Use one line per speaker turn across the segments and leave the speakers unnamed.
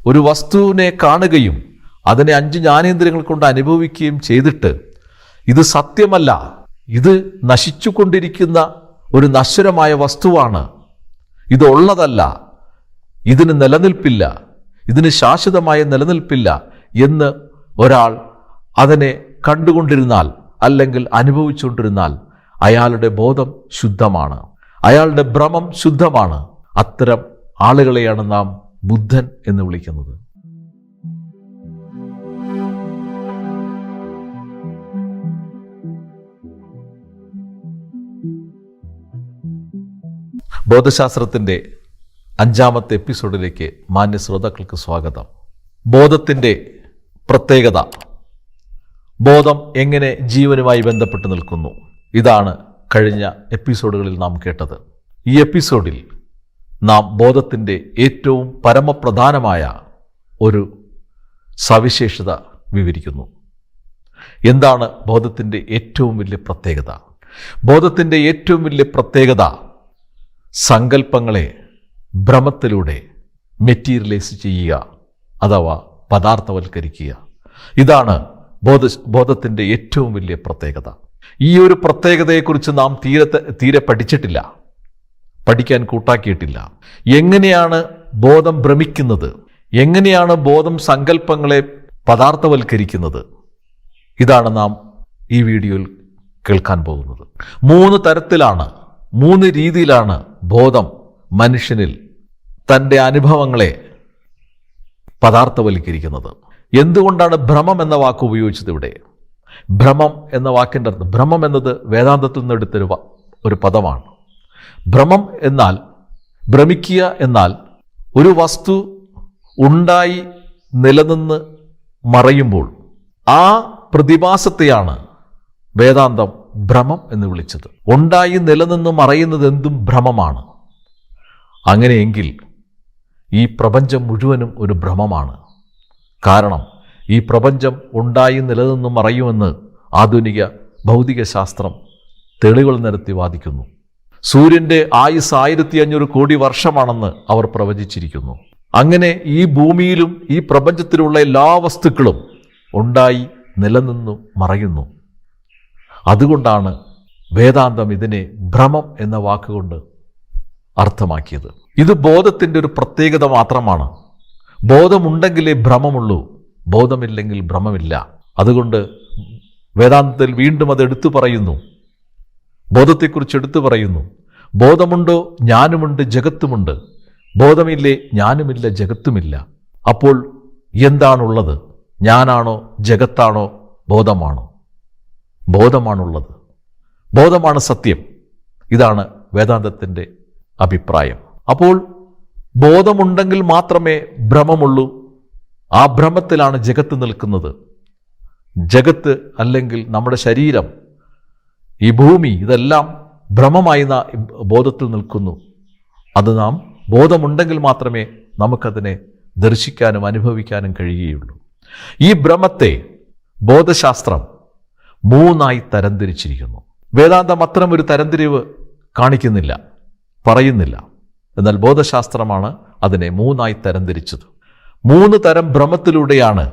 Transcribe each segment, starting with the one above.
ഒരു വസ്തുവിനെ കാണുകയും അതിനെ 5 ജ്ഞാനേന്ദ്രിയങ്ങൾ കൊണ്ട് അനുഭവിക്കുകയും ചെയ്തിട്ട് ഇത് സത്യമല്ല, ഇത് നശിച്ചുകൊണ്ടിരിക്കുന്ന ഒരു നശ്വരമായ വസ്തുവാണ്, ഇതുള്ളതല്ല, ഇതിന് നിലനിൽപ്പില്ല, ഇതിന് ശാശ്വതമായ നിലനിൽപ്പില്ല എന്ന് ഒരാൾ അതിനെ കണ്ടുകൊണ്ടിരുന്നാൽ അല്ലെങ്കിൽ അനുഭവിച്ചുകൊണ്ടിരുന്നാൽ അയാളുടെ ബോധം ശുദ്ധമാണ്, അയാളുടെ ഭ്രമം ശുദ്ധമാണ്. അത്തരം ആളുകളെയാണ് നാം ബുദ്ധൻ എന്ന് വിളിക്കുന്നത്. ബോധശാസ്ത്രത്തിൻ്റെ 5ാമത്തെ എപ്പിസോഡിലേക്ക് മാന്യ ശ്രോതാക്കൾക്ക് സ്വാഗതം. ബോധത്തിൻ്റെ പ്രത്യേകത, ബോധം എങ്ങനെ ജീവനുമായി ബന്ധപ്പെട്ട് നിൽക്കുന്നു, ഇതാണ് കഴിഞ്ഞ എപ്പിസോഡുകളിൽ നാം കേട്ടത്. ഈ എപ്പിസോഡിൽ നാം ബോധത്തിൻ്റെ ഏറ്റവും പരമപ്രധാനമായ ഒരു സവിശേഷത വിവരിക്കുന്നു. എന്താണ് ബോധത്തിൻ്റെ ഏറ്റവും വലിയ പ്രത്യേകത? ബോധത്തിൻ്റെ ഏറ്റവും വലിയ പ്രത്യേകത സങ്കല്പങ്ങളെ ഭ്രമത്തിലൂടെ മെറ്റീരിയലൈസ് ചെയ്യുക അഥവാ പദാർത്ഥവൽക്കരിക്കുക. ഇതാണ് ബോധത്തിൻ്റെ ഏറ്റവും വലിയ പ്രത്യേകത. ഈ ഒരു പ്രത്യേകതയെക്കുറിച്ച് നാം തീരെ പഠിച്ചിട്ടില്ല, പഠിക്കാൻ കൂട്ടാക്കിയിട്ടില്ല. എങ്ങനെയാണ് ബോധം ഭ്രമിക്കുന്നത്, എങ്ങനെയാണ് ബോധം സങ്കല്പങ്ങളെ പദാർത്ഥവൽക്കരിക്കുന്നത്, ഇതാണ് നാം ഈ വീഡിയോയിൽ കേൾക്കാൻ പോകുന്നത്. 3 തരത്തിലാണ്, 3 രീതിയിലാണ് ബോധം മനുഷ്യനിൽ തൻ്റെ അനുഭവങ്ങളെ പദാർത്ഥവൽക്കരിക്കുന്നത്. എന്തുകൊണ്ടാണ് ഭ്രമം എന്ന വാക്ക് ഉപയോഗിച്ചത് ഇവിടെ? ഭ്രമം എന്ന വാക്കിൻ്റെ അർത്ഥം, ഭ്രമം എന്നത് വേദാന്തത്തിൽ നിന്ന് എടുത്തൊരു ഒരു പദമാണ്. ഭ്രമം എന്നാൽ, ഭ്രമിക്കുക എന്നാൽ ഒരു വസ്തു ഉണ്ടായി നിലനിന്ന് മറയുമ്പോൾ ആ പ്രതിഭാസത്തെയാണ് വേദാന്തം ഭ്രമം എന്ന് വിളിച്ചത്. ഉണ്ടായി നിലനിന്ന് മറയുന്നത് എന്തും ഭ്രമമാണ്. അങ്ങനെയെങ്കിൽ ഈ പ്രപഞ്ചം മുഴുവനും ഒരു ഭ്രമമാണ്. കാരണം ഈ പ്രപഞ്ചം ഉണ്ടായി നിലനിന്ന് മറയുമെന്ന് ആധുനിക ഭൗതിക ശാസ്ത്രം തെളിവുകൾ നിരത്തി വാദിക്കുന്നു. സൂര്യൻ്റെ ആയുസ് 1500 കോടി വർഷമാണെന്ന് അവർ പ്രവചിച്ചിരിക്കുന്നു. അങ്ങനെ ഈ ഭൂമിയിലും ഈ പ്രപഞ്ചത്തിലുള്ള എല്ലാ വസ്തുക്കളും ഉണ്ടായി നിലനിന്നു മറയുന്നു. അതുകൊണ്ടാണ് വേദാന്തം ഇതിനെ ഭ്രമം എന്ന വാക്കുകൊണ്ട് അർത്ഥമാക്കിയത്. ഇത് ബോധത്തിൻ്റെ ഒരു പ്രത്യേകത മാത്രമാണ്. ബോധമുണ്ടെങ്കിലേ ഭ്രമമുള്ളൂ, ബോധമില്ലെങ്കിൽ ഭ്രമമില്ല. അതുകൊണ്ട് വേദാന്തത്തിൽ വീണ്ടും അത് എടുത്തു പറയുന്നു, ബോധത്തെക്കുറിച്ച് എടുത്തു പറയുന്നു. ബോധമുണ്ടോ ഞാനുമുണ്ട് ജഗത്തുമുണ്ട്, ബോധമില്ലേ ഞാനുമില്ല ജഗത്തുമില്ല. അപ്പോൾ എന്താണുള്ളത്? ഞാനാണോ ജഗത്താണോ ബോധമാണോ? ബോധമാണുള്ളത്, ബോധമാണ് സത്യം. ഇതാണ് വേദാന്തത്തിൻ്റെ അഭിപ്രായം. അപ്പോൾ ബോധമുണ്ടെങ്കിൽ മാത്രമേ ഭ്രമമുള്ളൂ. ആ ഭ്രമത്തിലാണ് ജഗത്ത് നിൽക്കുന്നത്. ജഗത്ത് അല്ലെങ്കിൽ നമ്മുടെ ശരീരം, ഈ ഭൂമി, ഇതെല്ലാം ഭ്രമമായി ബോധത്തിൽ നിൽക്കുന്നു. അത് നാം ബോധമുണ്ടെങ്കിൽ മാത്രമേ നമുക്കതിനെ ദർശിക്കാനും അനുഭവിക്കാനും കഴിയുകയുള്ളൂ. ഈ ഭ്രമത്തെ ബോധശാസ്ത്രം 3ആയി തരംതിരിച്ചിരിക്കുന്നു. വേദാന്തം അത്തരം ഒരു തരംതിരിവ് കാണിക്കുന്നില്ല, പറയുന്നില്ല. എന്നാൽ ബോധശാസ്ത്രമാണ് അതിനെ 3ആയി തരംതിരിച്ചത്. 3 തരം ഭ്രമത്തിലൂടെയാണ്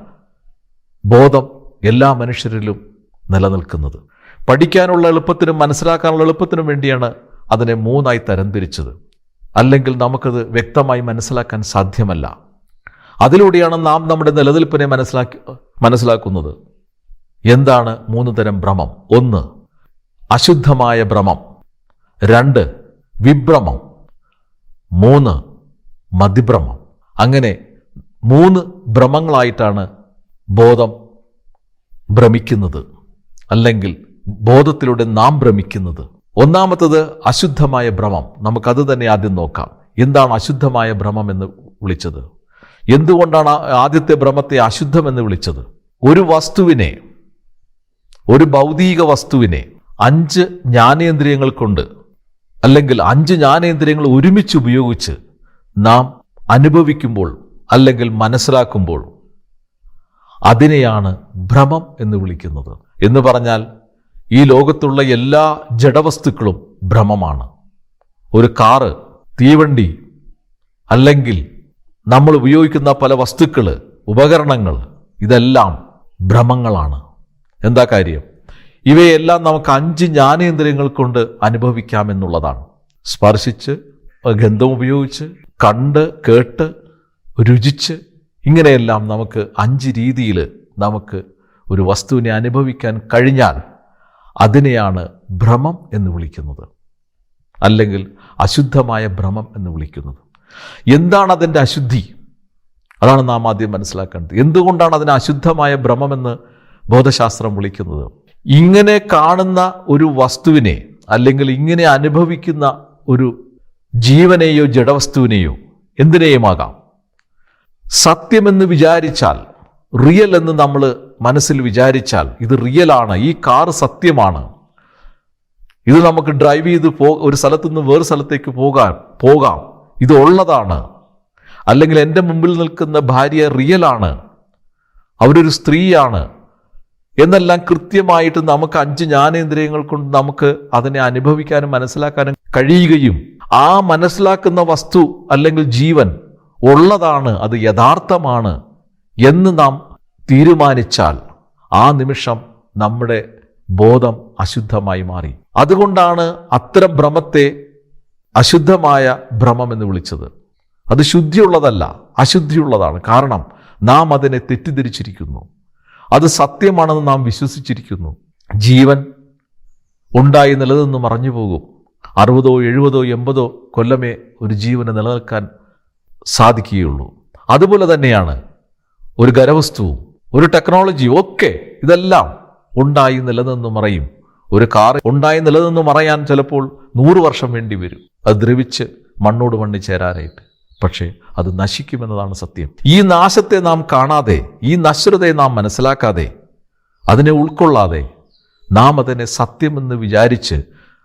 ബോധം എല്ലാ മനുഷ്യരിലും നിലനിൽക്കുന്നത്. പഠിക്കാനുള്ള എളുപ്പത്തിനും മനസ്സിലാക്കാനുള്ള എളുപ്പത്തിനും വേണ്ടിയാണ് അതിനെ 3ആയി തരംതിരിച്ചത്. അല്ലെങ്കിൽ നമുക്കത് വ്യക്തമായി മനസ്സിലാക്കാൻ സാധ്യമല്ല. അതിലൂടെയാണ് നാം നമ്മുടെ നിലനിൽപ്പിനെ മനസ്സിലാക്കുന്നത്. എന്താണ് 3 തരം ഭ്രമം? 1 അശുദ്ധമായ ഭ്രമം, 2 വിഭ്രമം, 3 മതിഭ്രമം. അങ്ങനെ 3 ഭ്രമങ്ങളായിട്ടാണ് ബോധം ഭ്രമിക്കുന്നത്, അല്ലെങ്കിൽ ബോധത്തിലൂടെ നാം ഭ്രമിക്കുന്നത്. ഒന്നാമത്തത് അശുദ്ധമായ ഭ്രമം. നമുക്കത് തന്നെ ആദ്യം നോക്കാം. എന്താണ് അശുദ്ധമായ ഭ്രമം എന്ന് വിളിച്ചത്? എന്തുകൊണ്ടാണ് ആദ്യത്തെ ഭ്രമത്തെ അശുദ്ധമെന്ന് വിളിച്ചത്? ഒരു വസ്തുവിനെ, ഒരു ഭൗതിക വസ്തുവിനെ 5 ജ്ഞാനേന്ദ്രിയങ്ങൾ കൊണ്ട്, അല്ലെങ്കിൽ 5 ജ്ഞാനേന്ദ്രിയങ്ങൾ ഒരുമിച്ച് ഉപയോഗിച്ച് നാം അനുഭവിക്കുമ്പോൾ അല്ലെങ്കിൽ മനസ്സിലാക്കുമ്പോൾ അതിനെയാണ് ഭ്രമം എന്ന് വിളിക്കുന്നത്. എന്ന് പറഞ്ഞാൽ ഈ ലോകത്തുള്ള എല്ലാ ജഡവസ്തുക്കളും ഭ്രമമാണ്. ഒരു കാറ്, തീവണ്ടി, അല്ലെങ്കിൽ നമ്മൾ ഉപയോഗിക്കുന്ന പല വസ്തുക്കൾ, ഉപകരണങ്ങൾ, ഇതെല്ലാം ഭ്രമങ്ങളാണ്. എന്താ കാര്യം? ഇവയെല്ലാം നമുക്ക് 5 ജ്ഞാനേന്ദ്രിയങ്ങൾ കൊണ്ട് അനുഭവിക്കാമെന്നുള്ളതാണ്. സ്പർശിച്ച്, ഗന്ധം ഉപയോഗിച്ച്, കണ്ട്, കേട്ട്, രുചിച്ച്, ഇങ്ങനെയെല്ലാം നമുക്ക് 5 രീതിയിൽ നമുക്ക് ഒരു വസ്തുവിനെ അനുഭവിക്കാൻ കഴിഞ്ഞാൽ അതിനെയാണ് ഭ്രമം എന്ന് വിളിക്കുന്നത്, അല്ലെങ്കിൽ അശുദ്ധമായ ഭ്രമം എന്ന് വിളിക്കുന്നത്. എന്താണ് അതിൻ്റെ അശുദ്ധി? അതാണ് നാം ആദ്യം മനസ്സിലാക്കേണ്ടത്. എന്തുകൊണ്ടാണ് അതിനെ അശുദ്ധമായ ഭ്രമമെന്ന് ബോധശാസ്ത്രം വിളിക്കുന്നത്? ഇങ്ങനെ കാണുന്ന ഒരു വസ്തുവിനെ, അല്ലെങ്കിൽ ഇങ്ങനെ അനുഭവിക്കുന്ന ഒരു ജീവനെയോ ജഡവസ്തുവിനെയോ എന്തിനേയുമാകാം, സത്യമെന്ന് വിചാരിച്ചാൽ, റിയൽ എന്ന് നമ്മൾ മനസ്സിൽ വിചാരിച്ചാൽ, ഇത് റിയലാണ്, ഈ കാറ് സത്യമാണ്, ഇത് നമുക്ക് ഡ്രൈവ് ചെയ്ത് ഒരു സ്ഥലത്തു നിന്ന് വേറെ സ്ഥലത്തേക്ക് പോകാം, ഇത് ഉള്ളതാണ്, അല്ലെങ്കിൽ എൻ്റെ മുമ്പിൽ നിൽക്കുന്ന ഭാര്യ റിയലാണ്, അവരൊരു സ്ത്രീയാണ് എന്നെല്ലാം കൃത്യമായിട്ട് നമുക്ക് 5 ജ്ഞാനേന്ദ്രിയങ്ങൾ കൊണ്ട് നമുക്ക് അതിനെ അനുഭവിക്കാനും മനസ്സിലാക്കാനും കഴിയുകയും ആ മനസ്സിലാക്കുന്ന വസ്തു അല്ലെങ്കിൽ ജീവൻ ഉള്ളതാണ്, അത് യഥാർത്ഥമാണ് എന്ന് നാം തീരുമാനിച്ചാൽ ആ നിമിഷം നമ്മുടെ ബോധം അശുദ്ധമായി മാറി. അതുകൊണ്ടാണ് അത്തരം ഭ്രമത്തെ അശുദ്ധമായ ഭ്രമം എന്ന് വിളിച്ചത്. അത് ശുദ്ധിയുള്ളതല്ല, അശുദ്ധിയുള്ളതാണ്. കാരണം നാം അതിനെ തെറ്റിദ്ധരിച്ചിരിക്കുന്നു, അത് സത്യമാണെന്ന് നാം വിശ്വസിച്ചിരിക്കുന്നു. ജീവൻ ഉണ്ടായി നിലനിന്ന് മറഞ്ഞു പോകും. 60, 70, 80 കൊല്ലമേ ഒരു ജീവന് നിലനിൽക്കാൻ സാധിക്കുകയുള്ളൂ. അതുപോലെ തന്നെയാണ് ഒരു ഖരവസ്തുവും ഒരു ടെക്നോളജിയും ഒക്കെ. ഇതെല്ലാം ഉണ്ടായി നിലനിന്ന് മറയും. ഒരു കാർ ഉണ്ടായി നിലനിന്ന് മറയാൻ ചിലപ്പോൾ 100 വർഷം വേണ്ടി വരും, അത് ദ്രവിച്ച് മണ്ണോട് മണ്ണി ചേരാനായിട്ട്. പക്ഷേ അത് നശിക്കുമെന്നതാണ് സത്യം. ഈ നാശത്തെ നാം കാണാതെ, ഈ നശ്വരതയെ നാം മനസ്സിലാക്കാതെ, അതിനെ ഉൾക്കൊള്ളാതെ, നാം അതിനെ സത്യമെന്ന് വിചാരിച്ച്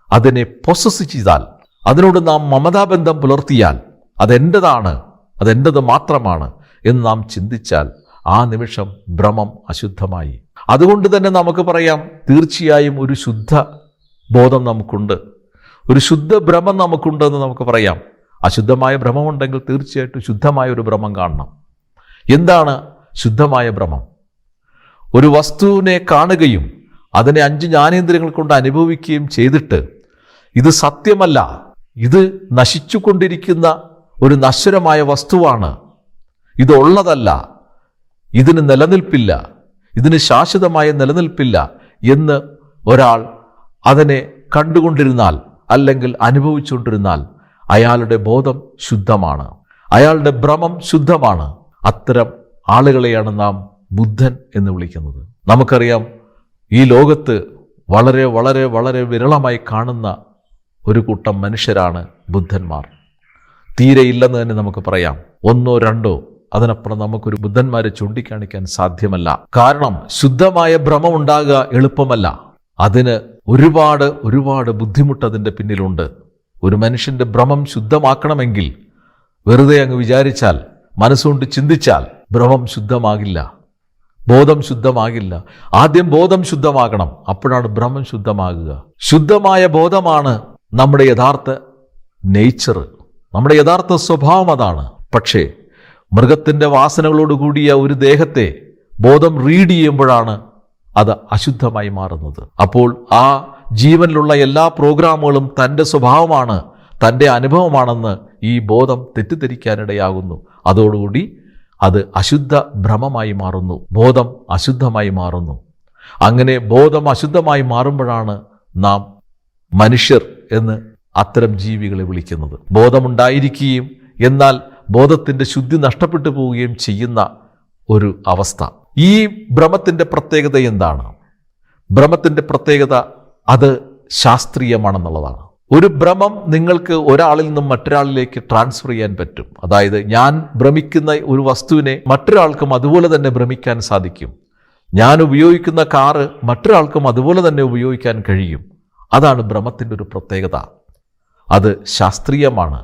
അതിനെ പൊസസ് ചെയ്താൽ, അതിനോട് നാം മമതാബന്ധം പുലർത്തിയാൽ, അതെൻ്റെതാണ്, അതെൻ്റെത് മാത്രമാണ് എന്ന് നാം ചിന്തിച്ചാൽ ആ നിമിഷം ഭ്രമം അശുദ്ധമായി. അതുകൊണ്ട് തന്നെ നമുക്ക് പറയാം, തീർച്ചയായും ഒരു ശുദ്ധ ബോധം നമുക്കുണ്ട്, ഒരു ശുദ്ധ ഭ്രമം നമുക്കുണ്ടെന്ന് നമുക്ക് പറയാം. അശുദ്ധമായ ഭ്രമമുണ്ടെങ്കിൽ തീർച്ചയായിട്ടും ശുദ്ധമായ ഒരു ഭ്രമം കാണണം. എന്താണ് ശുദ്ധമായ ഭ്രമം? ഒരു വസ്തുവിനെ കാണുകയും അതിനെ 5 ജ്ഞാനേന്ദ്രിയങ്ങൾ കൊണ്ട് അനുഭവിക്കുകയും ചെയ്തിട്ട് ഇത് സത്യമല്ല, ഇത് നശിച്ചുകൊണ്ടിരിക്കുന്ന ഒരു നശ്വരമായ വസ്തുവാണ്, ഇതുള്ളതല്ല, ഇതിന് നിലനിൽപ്പില്ല, ഇതിന് ശാശ്വതമായ നിലനിൽപ്പില്ല എന്ന് ഒരാൾ അതിനെ കണ്ടുകൊണ്ടിരുന്നാൽ അല്ലെങ്കിൽ അനുഭവിച്ചുകൊണ്ടിരുന്നാൽ അയാളുടെ ബോധം ശുദ്ധമാണ്, അയാളുടെ ഭ്രമം ശുദ്ധമാണ്. അത്തരം ആളുകളെയാണ് നാം ബുദ്ധൻ എന്ന് വിളിക്കുന്നത്. നമുക്കറിയാം, ഈ ലോകത്ത് വളരെ വളരെ വളരെ വിരളമായി കാണുന്ന ഒരു കൂട്ടം മനുഷ്യരാണ് ബുദ്ധന്മാർ. തീരെ ഇല്ലെന്ന് തന്നെ നമുക്ക് പറയാം. 1, 2 അതിനപ്പുറം നമുക്കൊരു ബുദ്ധന്മാരെ ചൂണ്ടിക്കാണിക്കാൻ സാധ്യമല്ല. കാരണം ശുദ്ധമായ ഭ്രമം ഉണ്ടാകുക എളുപ്പമല്ല. അതിന് ഒരുപാട് ഒരുപാട് ബുദ്ധിമുട്ട് അതിൻ്റെ പിന്നിലുണ്ട്. ഒരു മനുഷ്യൻ്റെ ഭ്രമം ശുദ്ധമാക്കണമെങ്കിൽ വെറുതെ അങ്ങ് വിചാരിച്ചാൽ, മനസ്സുകൊണ്ട് ചിന്തിച്ചാൽ ഭ്രമം ശുദ്ധമാകില്ല, ബോധം ശുദ്ധമാകില്ല. ആദ്യം ബോധം ശുദ്ധമാകണം, അപ്പോഴാണ് ഭ്രമം ശുദ്ധമാകുക. ശുദ്ധമായ ബോധമാണ് നമ്മുടെ യഥാർത്ഥ നേച്ചർ, നമ്മുടെ യഥാർത്ഥ സ്വഭാവം അതാണ്. പക്ഷേ മൃഗത്തിൻ്റെ വാസനകളോടുകൂടിയ ഒരു ദേഹത്തെ ബോധം റീഡ് ചെയ്യുമ്പോഴാണ് അത് അശുദ്ധമായി മാറുന്നത്. അപ്പോൾ ആ ജീവനിലുള്ള എല്ലാ പ്രോഗ്രാമുകളും തൻ്റെ സ്വഭാവമാണ്, തൻ്റെ അനുഭവമാണെന്ന് ഈ ബോധം തെറ്റിദ്ധരിക്കാനിടയാകുന്നു. അതോടുകൂടി അത് അശുദ്ധ ഭ്രമമായി മാറുന്നു, ബോധം അശുദ്ധമായി മാറുന്നു. അങ്ങനെ ബോധം അശുദ്ധമായി മാറുമ്പോഴാണ് നാം മനുഷ്യർ എന്ന് അത്തരം ജീവികളെ വിളിക്കുന്നത്. ബോധമുണ്ടായിരിക്കുകയും എന്നാൽ ബോധത്തിൻ്റെ ശുദ്ധി നഷ്ടപ്പെട്ടു പോവുകയും ചെയ്യുന്ന ഒരു അവസ്ഥ. ഈ ഭ്രമത്തിൻ്റെ പ്രത്യേകത എന്താണ്? ഭ്രമത്തിൻ്റെ പ്രത്യേകത അത് ശാസ്ത്രീയമാണെന്നുള്ളതാണ്. ഒരു ഭ്രമം നിങ്ങൾക്ക് ഒരാളിൽ നിന്നും മറ്റൊരാളിലേക്ക് ട്രാൻസ്ഫർ ചെയ്യാൻ പറ്റും. അതായത് ഞാൻ ഭ്രമിക്കുന്ന ഒരു വസ്തുവിനെ മറ്റൊരാൾക്കും അതുപോലെ തന്നെ ഭ്രമിക്കാൻ സാധിക്കും. ഞാൻ ഉപയോഗിക്കുന്ന കാറ് മറ്റൊരാൾക്കും അതുപോലെ തന്നെ ഉപയോഗിക്കാൻ കഴിയും. അതാണ് ഭ്രമത്തിൻ്റെ ഒരു പ്രത്യേകത. അത് ശാസ്ത്രീയമാണ്,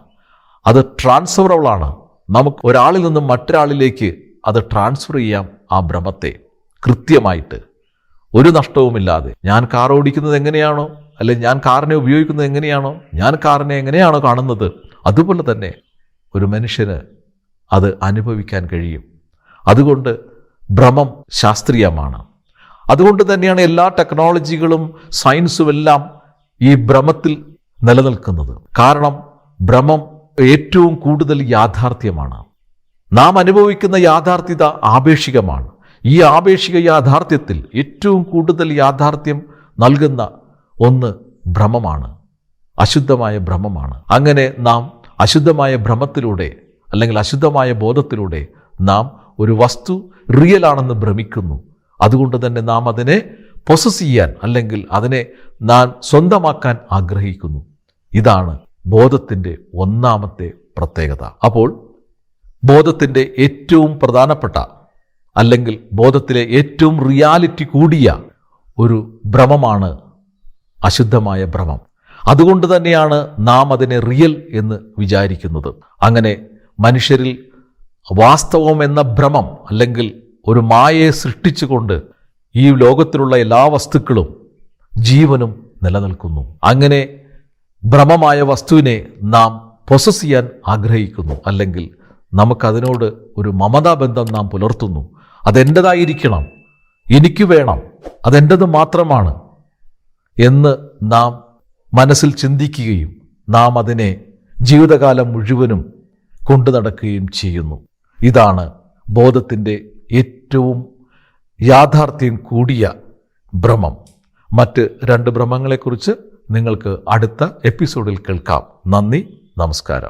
അത് ട്രാൻസ്ഫറബിളാണ്. നമുക്ക് ഒരാളിൽ നിന്നും മറ്റൊരാളിലേക്ക് അത് ട്രാൻസ്ഫർ ചെയ്യാം. ആ ഭ്രമത്തെ കൃത്യമായിട്ട് ഒരു നഷ്ടവുമില്ലാതെ. ഞാൻ കാർ ഓടിക്കുന്നത് എങ്ങനെയാണോ, അല്ലെങ്കിൽ ഞാൻ കാറിനെ ഉപയോഗിക്കുന്നത് എങ്ങനെയാണോ, ഞാൻ കാറിനെ എങ്ങനെയാണോ കാണുന്നത്, അതുപോലെ തന്നെ ഒരു മനുഷ്യന് അത് അനുഭവിക്കാൻ കഴിയും. അതുകൊണ്ട് ഭ്രമം ശാസ്ത്രീയമാണ്. അതുകൊണ്ട് തന്നെയാണ് എല്ലാ ടെക്നോളജികളും സയൻസും എല്ലാം ഈ ഭ്രമത്തിൽ നിലനിൽക്കുന്നത്. കാരണം ഭ്രമം ഏറ്റവും കൂടുതൽ യാഥാർത്ഥ്യമാണ്. നാം അനുഭവിക്കുന്ന യാഥാർത്ഥ്യത ആപേക്ഷികമാണ്. ഈ ആപേക്ഷിക യാഥാർത്ഥ്യത്തിൽ ഏറ്റവും കൂടുതൽ യാഥാർത്ഥ്യം നൽകുന്ന ഒന്ന് ഭ്രമമാണ്, അശുദ്ധമായ ഭ്രമമാണ്. അങ്ങനെ നാം അശുദ്ധമായ ഭ്രമത്തിലൂടെ അല്ലെങ്കിൽ അശുദ്ധമായ ബോധത്തിലൂടെ നാം ഒരു വസ്തു റിയൽ ആണെന്ന് ഭ്രമിക്കുന്നു. അതുകൊണ്ട് തന്നെ നാം അതിനെ പൊസസ് ചെയ്യാൻ അല്ലെങ്കിൽ അതിനെ നാം സ്വന്തമാക്കാൻ ആഗ്രഹിക്കുന്നു. ഇതാണ് ബോധത്തിൻ്റെ ഒന്നാമത്തെ പ്രത്യേകത. അപ്പോൾ ബോധത്തിൻ്റെ ഏറ്റവും പ്രധാനപ്പെട്ട അല്ലെങ്കിൽ ബോധത്തിലെ ഏറ്റവും റിയാലിറ്റി കൂടിയ ഒരു ഭ്രമമാണ് അശുദ്ധമായ ഭ്രമം. അതുകൊണ്ട് തന്നെയാണ് നാം അതിനെ റിയൽ എന്ന് വിചാരിക്കുന്നത്. അങ്ങനെ മനുഷ്യരിൽ വാസ്തവം എന്ന ഭ്രമം അല്ലെങ്കിൽ ഒരു മായയെ സൃഷ്ടിച്ചുകൊണ്ട് ഈ ലോകത്തിലുള്ള എല്ലാ വസ്തുക്കളും ജീവനും നിലനിൽക്കുന്നു. അങ്ങനെ ഭ്രമമായ വസ്തുവിനെ നാം പൊസസ് ചെയ്യാൻ ആഗ്രഹിക്കുന്നു, അല്ലെങ്കിൽ നമുക്കതിനോട് ഒരു മമതാബന്ധം നാം പുലർത്തുന്നു. അതെൻ്റെതായിരിക്കണം, എനിക്ക് വേണം, അതെൻ്റെത് മാത്രമാണ് എന്ന് നാം മനസ്സിൽ ചിന്തിക്കുകയും നാം അതിനെ ജീവിതകാലം മുഴുവനും കൊണ്ടു നടക്കുകയും ചെയ്യുന്നു. ഇതാണ് ബോധത്തിൻ്റെ ഏറ്റവും യാഥാർത്ഥ്യം കൂടിയ ഭ്രമം. മറ്റ് 2 ഭ്രമങ്ങളെക്കുറിച്ച് നിങ്ങൾക്ക് അടുത്ത എപ്പിസോഡിൽ കേൾക്കാം. നന്ദി, നമസ്കാരം.